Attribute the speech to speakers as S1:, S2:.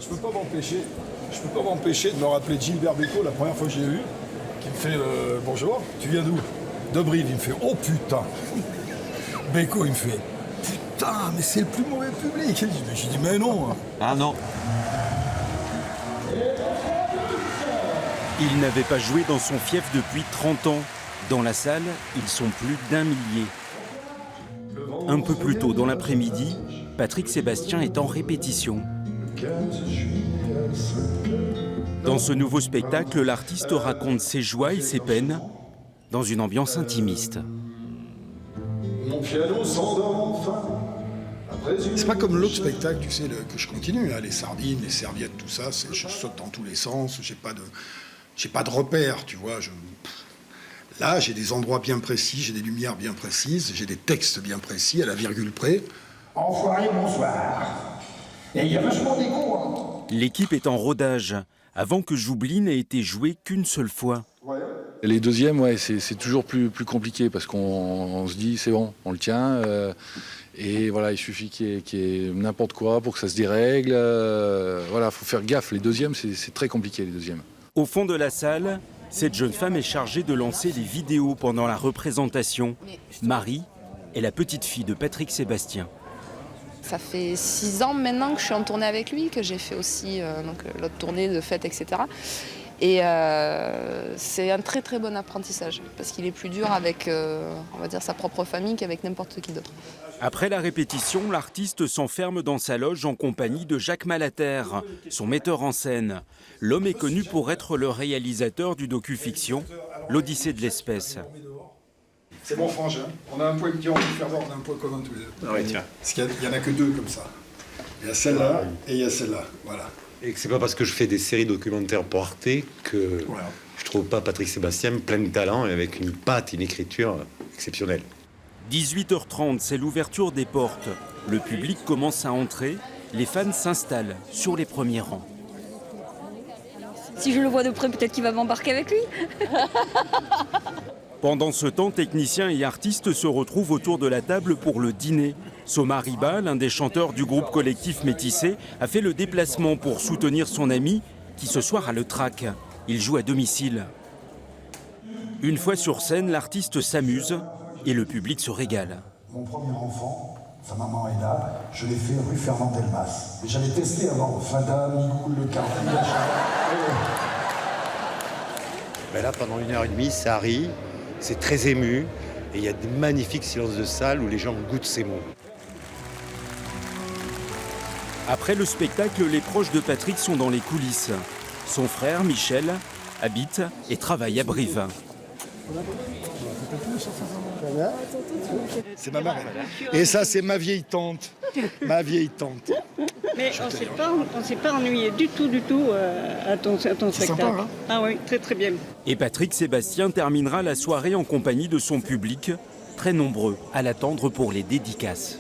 S1: Je peux pas m'empêcher de me rappeler Gilbert Bécaud la première fois que je l'ai vu, qui me fait bonjour, tu viens d'où? De Brive. Il me fait oh putain. Bécaud il me fait putain mais c'est le plus mauvais public. J'ai dit mais non.
S2: Ah non.
S3: Il n'avait pas joué dans son fief depuis 30 ans. Dans la salle, ils sont plus d'1 millier. Un peu plus tôt dans l'après-midi, Patrick Sébastien est en répétition. Dans ce nouveau spectacle, l'artiste raconte ses joies et ses peines dans une ambiance intimiste.
S1: C'est pas comme l'autre spectacle, tu sais, que je continue, hein, les sardines, les serviettes, tout ça, je saute dans tous les sens, j'ai pas de repères, tu vois. Là, j'ai des endroits bien précis, j'ai des lumières bien précises, j'ai des textes bien précis, à la virgule près.
S4: Enfoiré, bonsoir. Et il y a vachement d'écho, hein.
S3: L'équipe est en rodage, avant que J'oublie n'ait été joué qu'une seule fois.
S5: Les deuxièmes, ouais, c'est toujours plus compliqué parce qu'on se dit c'est bon, on le tient. Et voilà, il suffit qu'il y ait n'importe quoi pour que ça se dérègle. Voilà, faut faire gaffe. Les deuxièmes, c'est très compliqué, les deuxièmes.
S3: Au fond de la salle, cette jeune femme est chargée de lancer les vidéos pendant la représentation. Marie est la petite fille de Patrick Sébastien.
S6: Ça fait 6 ans maintenant que je suis en tournée avec lui, que j'ai fait aussi l'autre tournée de fête, etc. Et c'est un très très bon apprentissage, parce qu'il est plus dur avec on va dire, sa propre famille qu'avec n'importe qui d'autre.
S3: Après la répétition, l'artiste s'enferme dans sa loge en compagnie de Jacques Malater, son metteur en scène. L'homme est connu pour être le réalisateur du docu-fiction L'Odyssée de l'espèce.
S1: C'est mon frangin. On a un point qui ont envie de faire voir, on a un point commun tous les deux.
S2: Ah ouais, tiens.
S1: Parce qu'il y en a que deux comme ça. Il y a celle-là et il y a celle-là. Voilà.
S2: Et c'est pas parce que je fais des séries documentaires pour Arte que
S1: Voilà.
S2: je trouve pas Patrick Sébastien plein de talent et avec une patte, une écriture exceptionnelle.
S3: 18h30, c'est l'ouverture des portes. Le public commence à entrer, les fans s'installent sur les premiers rangs.
S7: Si je le vois de près, peut-être qu'il va m'embarquer avec lui.
S3: Pendant ce temps, techniciens et artistes se retrouvent autour de la table pour le dîner. Soma Riba, l'un des chanteurs du groupe collectif Métissé, a fait le déplacement pour soutenir son ami qui ce soir a le trac. Il joue à domicile. Une fois sur scène, l'artiste s'amuse et le public se régale.
S4: Mon premier enfant, sa maman est là, je l'ai fait rue Fernand Delmas. Mais j'avais testé avant, Fada, Migoul, Le Carrefour,
S2: Ben là, pendant 1h30, ça rit, c'est très ému et il y a des magnifiques silences de salle où les gens goûtent ces mots.
S3: Après le spectacle, les proches de Patrick sont dans les coulisses. Son frère, Michel, habite et travaille à Brive.
S1: C'est ma marraine. Et ça, c'est ma vieille tante. Ma vieille tante.
S8: Mais on ne s'est pas ennuyé du tout à ton spectacle.
S1: Sympa, hein?
S8: Ah oui, très très bien.
S3: Et Patrick Sébastien terminera la soirée en compagnie de son public, très nombreux à l'attendre pour les dédicaces.